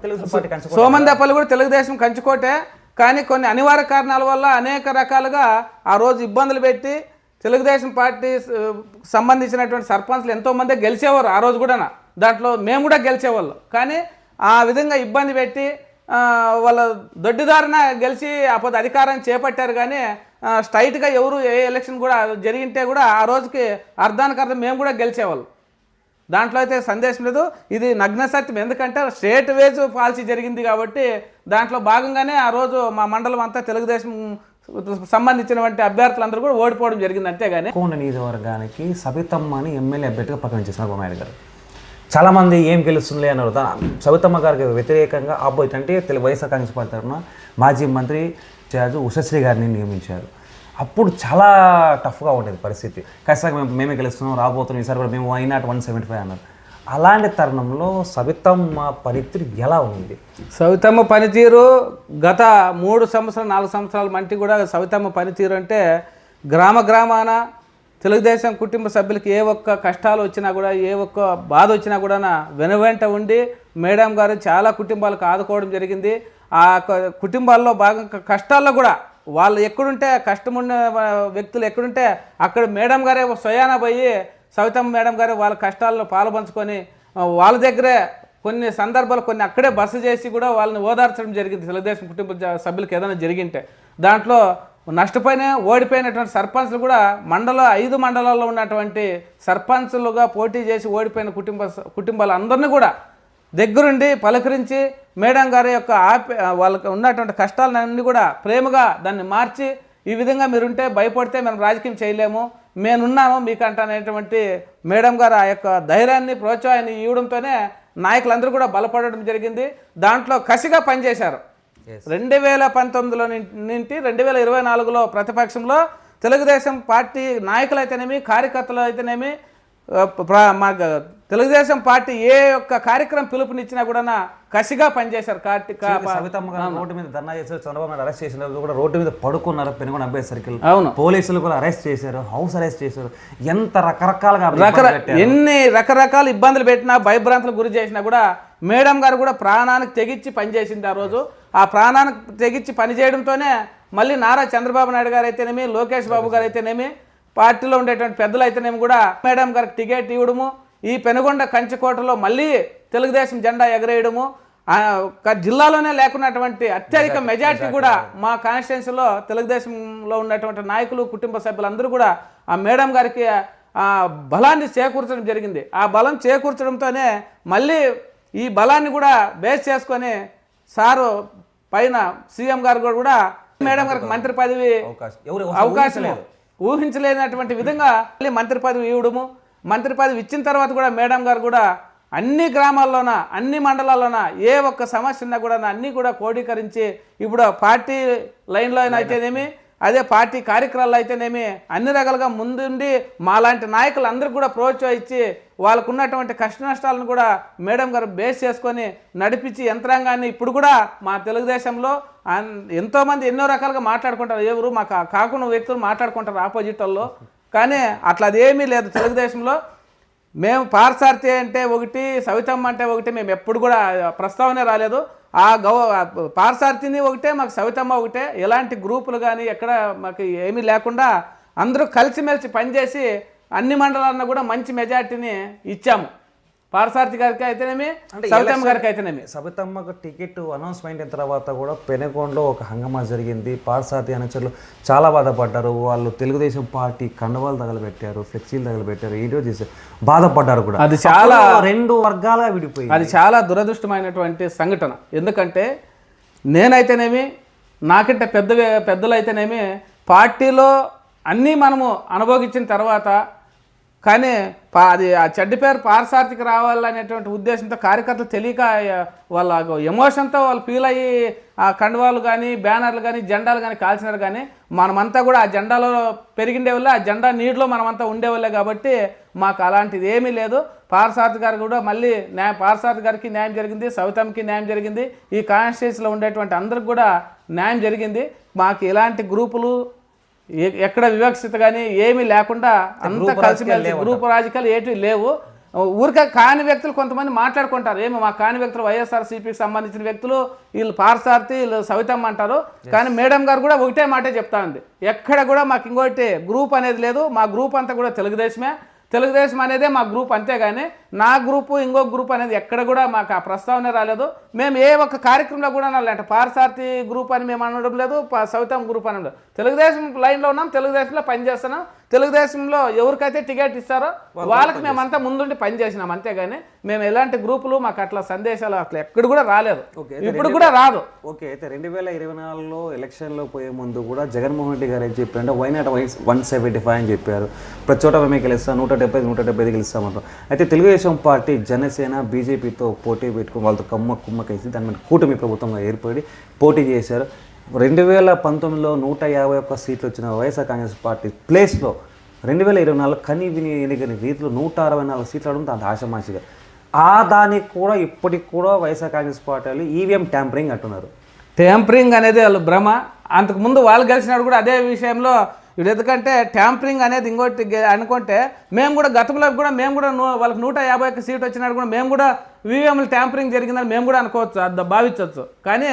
Speaker 3: తెలుగుదేశం కంచుకోటే. కానీ కొన్ని అనివార్య కారణాల వల్ల అనేక రకాలుగా ఆ రోజు ఇబ్బందులు పెట్టి తెలుగుదేశం పార్టీ సంబంధించినటువంటి సర్పంచ్లు ఎంతోమంది గెలిచేవారు. ఆ రోజు కూడా దాంట్లో మేము కూడా గెలిచేవాళ్ళు. కానీ ఆ విధంగా ఇబ్బంది పెట్టి వాళ్ళ దొడ్డిదారిన గెలిచి అప్పుడు అధికారాన్ని చేపట్టారు. కానీ స్ట్రైట్గా ఎవరు ఏ ఎలక్షన్ కూడా జరిగింటే కూడా ఆ రోజుకి అర్థానికి అర్థం మేము కూడా గెలిచేవాళ్ళు. దాంట్లో అయితే సందేశం లేదు. ఇది నగ్న సత్యం. ఎందుకంటే స్టేట్ వేజ్ పాలసీ జరిగింది కాబట్టి దాంట్లో భాగంగానే ఆ రోజు మా మండలం అంతా తెలుగుదేశం సంబంధించినటువంటి అభ్యర్థులందరూ కూడా ఓడిపోవడం జరిగింది. అంతేగాని
Speaker 2: కొండ నియోజకవర్గానికి సబితమ్మని ఎమ్మెల్యే అభ్యర్థిగా ప్రకటించేసిన బొమ్మాయి గారు. చాలామంది ఏం గెలుస్తుంది అన్నారు. సబితమ్మ గారికి వ్యతిరేకంగా అబ్బోయి అంటే వైఎస్ఆర్ కాంగ్రెస్ పార్టీ తరఫున మాజీ మంత్రి చార్జు ఉషశ్రీ గారిని నియమించారు. అప్పుడు చాలా టఫ్గా ఉండేది పరిస్థితి. ఖచ్చితంగా మేమే గెలుస్తున్నాం, రాబోతున్నాం, ఈసారి కూడా మేము 175 అన్నారు. అలాంటి తరుణంలో సబితమ్మ పనితీరు ఎలా ఉంది?
Speaker 3: సవితమ్మ పనితీరు గత 3 సంవత్సరాలు 4 సంవత్సరాల మంటి కూడా సవితమ్మ పనితీరు అంటే గ్రామాన తెలుగుదేశం కుటుంబ సభ్యులకి ఏ ఒక్క కష్టాలు వచ్చినా కూడా ఏ ఒక్క బాధ వచ్చినా కూడా వెనువెంట ఉండి మేడం గారు చాలా కుటుంబాలకు ఆదుకోవడం జరిగింది. ఆ కుటుంబాల్లో భాగంగా కష్టాల్లో కూడా వాళ్ళు ఎక్కడుంటే కష్టమున్న వ్యక్తులు ఎక్కడుంటే అక్కడ మేడం గారే స్వయాన పోయి సవితమ్మ మేడం గారు వాళ్ళ కష్టాల్లో పాలుపంచుకొని వాళ్ళ దగ్గరే కొన్ని సందర్భాలు కొన్ని అక్కడే బస చేసి కూడా వాళ్ళని ఓదార్చడం జరిగింది. తెలుగుదేశం కుటుంబ సభ్యులకు ఏదైనా జరిగింటే దాంట్లో ఓడిపోయినటువంటి సర్పంచ్లు కూడా 5 మండలాల్లో ఉన్నటువంటి సర్పంచ్లుగా పోటీ చేసి ఓడిపోయిన కుటుంబాలు అందరినీ కూడా దగ్గరుండి పలకరించి మేడం గారి యొక్క వాళ్ళకి ఉన్నటువంటి కష్టాలన్నీ కూడా ప్రేమగా దాన్ని మార్చి ఈ విధంగా మీరుంటే భయపడితే మేము రాజకీయం చేయలేము, మేనున్నాను మీకంట అనేటువంటి మేడం గారు ఆ యొక్క ధైర్యాన్ని ప్రోత్సాహాన్ని ఇవ్వడంతోనే నాయకులందరూ కూడా బలపడడం జరిగింది. దాంట్లో కసిగా పనిచేశారు. 2019లో నుండి 2024లో ప్రతిపక్షంలో తెలుగుదేశం పార్టీ నాయకులు అయితేనేమి కార్యకర్తలు అయితేనేమి తెలుగుదేశం పార్టీ ఏ ఒక్క కార్యక్రమం పిలుపునిచ్చినా కూడా కసిగా పనిచేశారు.
Speaker 2: సవితమ్మ గారు రోడ్డు మీద ధర్నా చేశారు, చంద్రబాబు నాయుడు అరెస్ట్ చేసినారు, కూడా రోడ్డు మీద పడుకున్నారు పెనుగొండ అంబేద్కర్ సర్కిల్.
Speaker 3: అవును,
Speaker 2: పోలీసులు కూడా అరెస్ట్ చేశారు, హౌస్ అరెస్ట్ చేశారు. ఎంత రకరకాలుగా
Speaker 3: ఎన్ని రకరకాల ఇబ్బందులు పెట్టినా భయభ్రాంతులకు గురి చేసినా కూడా మేడం గారు కూడా ప్రాణానికి తెగించి పనిచేసింది. ఆ రోజు ఆ ప్రాణానికి తెగించి పనిచేయడంతోనే మళ్ళీ నారా చంద్రబాబు నాయుడు గారు అయితేనేమి లోకేష్ బాబు గారు అయితేనేమి పార్టీలో ఉండేటువంటి పెద్దలు అయితేనేమి కూడా మేడం గారికి టికెట్ ఇవ్వడము, ఈ పెనుగొండ కంచుకోటలో మళ్ళీ తెలుగుదేశం జెండా ఎగరేయడము, జిల్లాలోనే లేకున్నటువంటి అత్యధిక మెజార్టీ కూడా మా కాన్స్టిట్యున్సీలో తెలుగుదేశంలో ఉన్నటువంటి నాయకులు కుటుంబ సభ్యులందరూ కూడా ఆ మేడం గారికి ఆ బలాన్ని చేకూర్చడం జరిగింది. ఆ బలం చేకూర్చడంతోనే మళ్ళీ ఈ బలాన్ని కూడా బేస్ చేసుకొని సారు పైన సీఎం గారు కూడా మేడం గారికి మంత్రి పదవి అవకాశం లేదు, ఊహించలేనటువంటి విధంగా మళ్ళీ మంత్రి పదవి ఇవ్వడము. మంత్రి పదవి ఇచ్చిన తర్వాత కూడా మేడం గారు కూడా అన్ని గ్రామాల్లోన అన్ని మండలాల్లోన ఏ ఒక్క సమస్య ఉన్నా కూడా అన్నీ కూడా కోడీకరించి ఇప్పుడు పార్టీ లైన్లో అయితేనేమి అదే పార్టీ కార్యక్రమాలు అయితేనేమి అన్ని రకాలుగా ముందుండి మాలాంటి నాయకులు అందరికీ కూడా ప్రోత్సహించి వాళ్ళకు ఉన్నటువంటి కష్ట నష్టాలను కూడా మేడం గారు బేస్ చేసుకొని నడిపించి యంత్రాంగాన్ని ఇప్పుడు కూడా మా తెలుగుదేశంలో ఎంతోమంది ఎన్నో రకాలుగా మాట్లాడుకుంటారు. ఎవరు మా కాకుండా వ్యక్తులు మాట్లాడుకుంటారు ఆపోజిట్ వాళ్ళు, కానీ అట్లా అదేమీ లేదు. తెలుగుదేశంలో మేము పార్సార్థి అంటే ఒకటి, సవితమ్మ అంటే ఒకటి, మేము ఎప్పుడు కూడా ప్రస్తావనే రాలేదు. ఆ పార్సార్థిని ఒకటే, మాకు సవితమ్మ ఒకటే. ఎలాంటి గ్రూపులు కానీ ఎక్కడ మాకు ఏమీ లేకుండా అందరూ కలిసిమెలిసి పనిచేసి అన్ని మండలాలను కూడా మంచి మెజార్టీని ఇచ్చాము. పార్సార్థి గారికి అయితేనేమి సవితమ్మ గారికి అయితేనేమి.
Speaker 2: సవితమ్మకు టికెట్ అనౌన్స్మెంట్ అయిన తర్వాత కూడా పెనుగొండలో ఒక హంగమా జరిగింది. పార్సార్థి అనుచరులు చాలా బాధపడ్డారు. వాళ్ళు తెలుగుదేశం పార్టీ కండువాలు తగలబెట్టారు, ఫ్లెక్సీలు తగలబెట్టారు, వీడియో చేశారు, బాధపడ్డారు కూడా.
Speaker 3: అది చాలా
Speaker 2: 2 వర్గాలుగా విడిపోయింది.
Speaker 3: అది చాలా దురదృష్టమైనటువంటి సంఘటన. ఎందుకంటే నేనైతేనేమి నాకంటే పెద్దలు అయితేనేమి పార్టీలో అన్నీ మనము అనుభవించిన తర్వాత కానీ అది ఆ చెడ్డ పేరు పార్సార్థికి రావాలనేటువంటి ఉద్దేశంతో కార్యకర్తలు తెలియక వాళ్ళ ఎమోషన్తో వాళ్ళు ఫీల్ అయ్యి ఆ కండువాలు కానీ బ్యానర్లు కానీ జెండాలు కానీ కాల్చినారు. కానీ మనమంతా కూడా ఆ జెండాలో పెరిగిండే వల్ల ఆ జెండా నీటిలో మనమంతా ఉండేవాళ్ళే కాబట్టి మాకు అలాంటిది ఏమీ లేదు. పార్సార్థి గారు కూడా మళ్ళీ పార్సార్థి గారికి న్యాయం జరిగింది, సవితమ్మకి న్యాయం జరిగింది, ఈ కాన్స్టిట్యూన్సీలో ఉండేటువంటి అందరికి కూడా న్యాయం జరిగింది. మాకు ఎలాంటి గ్రూపులు ఎక్కడ వివక్షత కానీ ఏమీ లేకుండా అంతా కలిసిమెలిసి గ్రూప్ రాజకీయాలు ఏటి లేవు. ఊరికే కాని వ్యక్తులు కొంతమంది మాట్లాడుకుంటారు, ఏమో మా కాని వ్యక్తులు వైఎస్ఆర్సీపీకి సంబంధించిన వ్యక్తులు వీళ్ళు పార్సార్థి వీళ్ళు సవితమ్మ అంటారు. కానీ మేడం గారు కూడా ఒకటే మాటే చెప్తా ఉంది, ఎక్కడ కూడా మాకు ఇంకోటి గ్రూప్ అనేది లేదు, మా గ్రూప్ అంతా కూడా తెలుగుదేశమే, తెలుగుదేశం అనేదే మా గ్రూప్. అంతేగాని నా గ్రూపు ఇంకొక గ్రూప్ అనేది ఎక్కడ కూడా మాకు ఆ ప్రస్తావన రాలేదు. మేము ఏ ఒక్క కార్యక్రమంలో కూడా అనలేదు. పార్సార్థి గ్రూప్ అని మేము అనడం లేదు, సవితం గ్రూప్ అనడం లేదు. తెలుగుదేశం లైన్లో ఉన్నాం, తెలుగుదేశంలో పనిచేస్తున్నాం. తెలుగుదేశంలో ఎవరికైతే టికెట్ ఇస్తారో వాళ్ళకి మేమంతా ముందుండి పనిచేసినాం. అంతేగాని మేము ఎలాంటి గ్రూపులు మాకు అట్లా సందేశాలు అట్లా ఎక్కడ కూడా రాలేదు, ఇప్పుడు కూడా రాదు.
Speaker 2: ఓకే, అయితే 2024లో ఎలక్షన్లో పోయే ముందు కూడా జగన్మోహన్ రెడ్డి గారు ఏం చెప్పారంటే వైనాట్ 175 అని చెప్పారు. ప్రతి చోట మేము గెలుస్తాం, 175 గెలుస్తామంటాం. అయితే తెలుగుదేశం పార్టీ జనసేన బీజేపీతో పోటీ పెట్టుకుని వాళ్ళతో కుమ్మకేసి దాని మీద కూటమి ప్రభుత్వంగా ఏర్పడి పోటీ చేశారు. 2019లో 151 సీట్లు వచ్చిన వైఎస్ఆర్ కాంగ్రెస్ పార్టీ ప్లేస్లో 2024 కని విని ఎన్నికని రీతిలో 164 సీట్లు అవడం అంత ఆషమాషిగా. దానికి కూడా ఇప్పటికి కూడా వైఎస్ఆర్ కాంగ్రెస్ పార్టీ వాళ్ళు ఈవీఎం ట్యాంపరింగ్ అంటున్నారు.
Speaker 3: ట్యాంపరింగ్ అనేది వాళ్ళు భ్రమ. అంతకుముందు వాళ్ళు గెలిచినాడు కూడా అదే విషయంలో ఇప్పుడు. ఎందుకంటే ట్యాంపరింగ్ అనేది ఇంకోటి అనుకుంటే మేము కూడా గతంలో కూడా వాళ్ళకి 151 సీట్ వచ్చినాడు కూడా మేము కూడా ఈవీఎంలు ట్యాంపరింగ్ జరిగిందని మేము కూడా అనుకోవచ్చు, భావించవచ్చు. కానీ